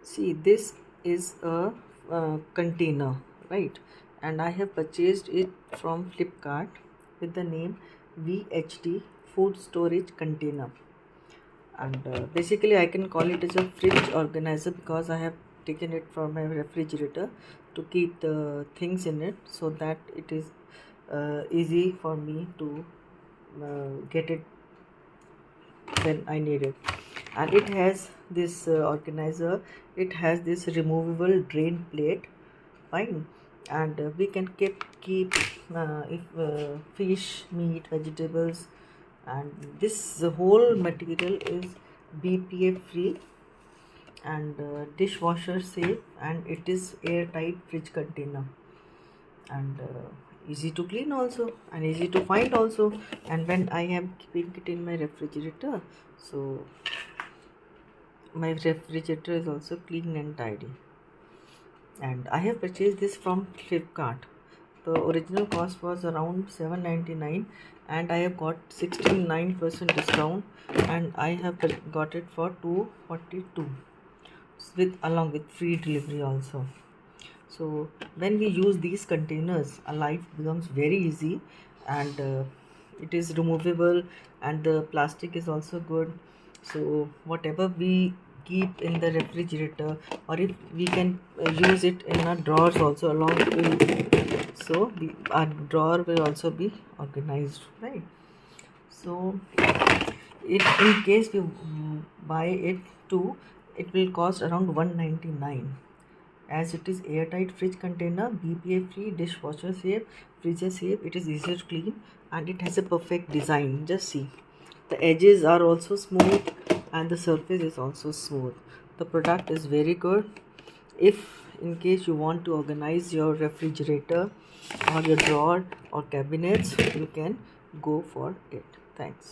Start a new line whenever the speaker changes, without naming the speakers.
See, this is a container, right? And I have purchased it from Flipkart with the name VHD food storage container. And basically, I can call it as a fridge organizer because I have taken it from my refrigerator to keep the things in it so that it is easy for me to get it when I need it. And it has this organizer, it has this removable drain plate, fine. And we can keep if fish, meat, vegetables, and this whole material is BPA free and dishwasher safe, and it is airtight fridge container, and easy to clean also and easy to find also. And when I am keeping it in my refrigerator, so my refrigerator is also clean and tidy. And I have purchased this from Flipkart. The original cost was around $7.99 and I have got 69% discount, and I have got it for $242 with along with free delivery also. So when we use these containers, our life becomes very easy, and it is removable, and the plastic is also good. So whatever we keep in the refrigerator, or if we can use it in our drawers also along with, so our drawer will also be organized, right? So in case we buy it too, it will cost around 199, as it is airtight fridge container, BPA free, dishwasher safe, freezer safe. It is easier to clean and it has a perfect design. Just see, the edges are also smooth and the surface is also smooth. The product is very good. If in case you want to organize your refrigerator or your drawer or cabinets, you can go for it. Thanks.